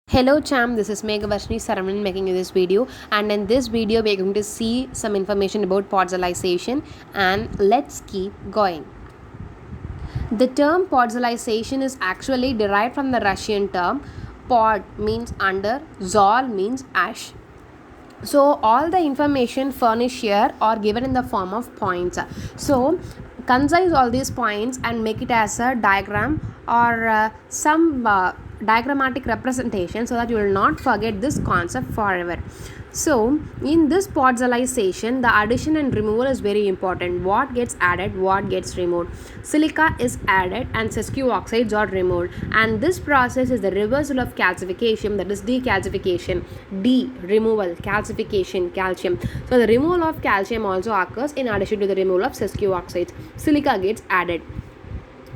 Hello Cham, this is Meghavashni Saravanan making you this video, and in this video we are going to see some information about podzolization, and let's keep going. The term podzolization is actually derived from the Russian term pod means under, zol means ash. So all the information furnished here are given in the form of points. So concise all these points and make it as a diagram or some diagrammatic representation so that you will not forget this concept forever. So in this podzolization, the addition and removal is very important. What gets added, what gets removed. Silica is added and sesquio oxides are removed, and this process is the reversal of calcification, that is decalcification. D, removal, calcification, calcium. So the removal of calcium also occurs in addition to the removal of sesquio oxides. Silica gets added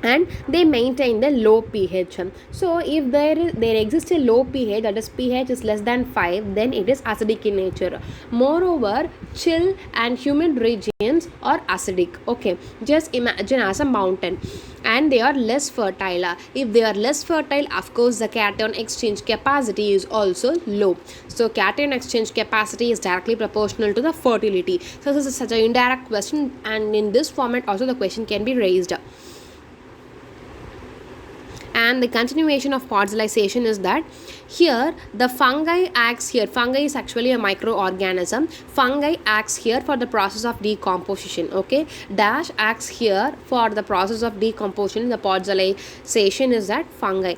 and they maintain the low pH. So if there exists a low pH, that is pH is less than 5, then it is acidic in nature. Moreover, chill and humid regions are acidic. Okay, just imagine as a mountain, and they are less fertile. If they are less fertile, of course the cation exchange capacity is also low. So cation exchange capacity is directly proportional to the fertility. So this is such an indirect question, and in this format also the question can be raised. And the continuation of podzolization is that here the fungi acts here. Fungi is actually a microorganism. Fungi acts here for the process of decomposition. Okay, dash acts here for the process of decomposition. The podzolization is that fungi.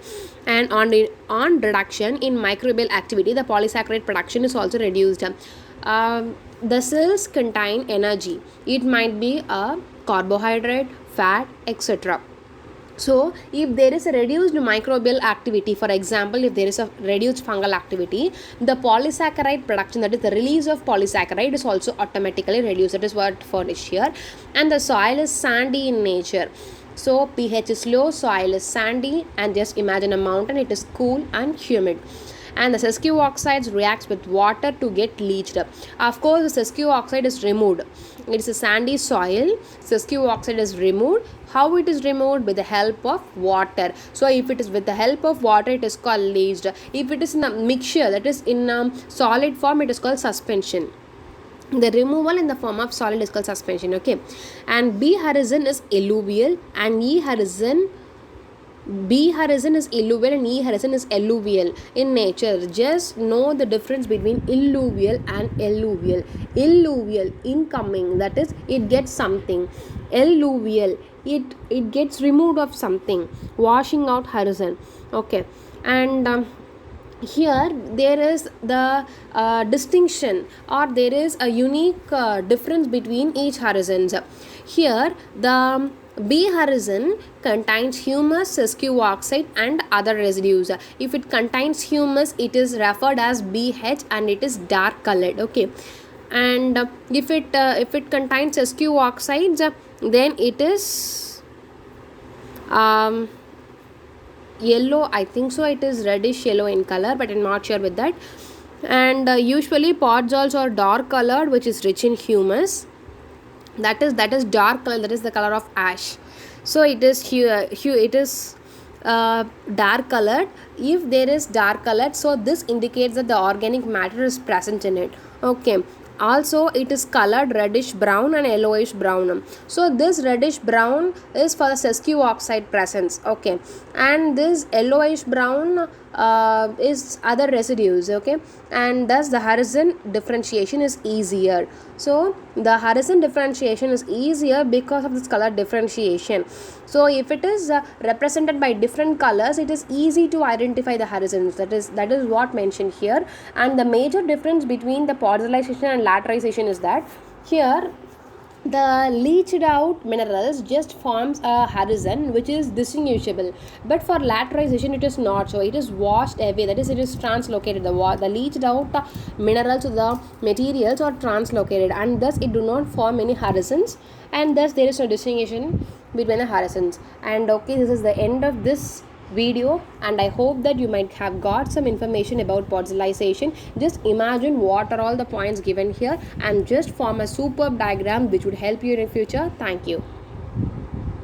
And on reduction in microbial activity, the polysaccharide production is also reduced. The cells contain energy. It might be a carbohydrate, fat, etc. So if there is a reduced microbial activity, for example if there is a reduced fungal activity, the polysaccharide production, that is the release of polysaccharide, is also automatically reduced. That is what furnished here. And the soil is sandy in nature. So pH is low, soil is sandy, and just imagine a mountain, it is cool and humid. And the sesquio oxides reacts with water to get leached. Of course the sesquio oxide is removed. It is a sandy soil, sesquio oxide is removed. How it is removed? With the help of water. So if it is with the help of water, it is called leached. If it is in a mixture, that is in a solid form, it is called suspension. The removal in the form of solid is called suspension. Okay, and B horizon is alluvial, and B horizon is alluvial and E horizon is alluvial in nature. Just know the difference between alluvial and alluvial. Alluvial, incoming, that is it gets something. Alluvial, it gets removed of something, washing out horizon. Okay, and here there is the distinction, or there is a unique difference between each horizons. Here the B horizon contains humus, sesquio oxide and other residues. If it contains humus, it is referred as BH and it is dark colored. Okay, and if it contains sesquio oxides, then it is yellow, I think so, it is reddish yellow in color, but I'm not sure with that. And usually podzols are dark colored, which is rich in humus. That is dark color, that is the color of ash. So it is it is dark colored. If there is dark colored, so this indicates that the organic matter is present in it. Okay, also it is colored reddish brown and yellowish brown. So this reddish brown is for the sesquio oxide presence. Okay, and this yellowish brown is other residues. Okay, and thus the horizon differentiation is easier. So the horizon differentiation is easier because of this color differentiation. So if it is represented by different colors, it is easy to identify the horizons. That is what mentioned here. And the major difference between the podzolization and laterization is that here the leached out minerals just forms a horizon which is distinguishable, but for laterization it is not so. It is washed away, that is it is translocated. The leached out minerals to the materials are translocated, and thus it do not form any horizons, and thus there is no distinction between the horizons. And okay, this is the end of this video, and I hope that you might have got some information about podzolization. Just imagine what are all the points given here and just form a superb diagram which would help you in future. Thank you.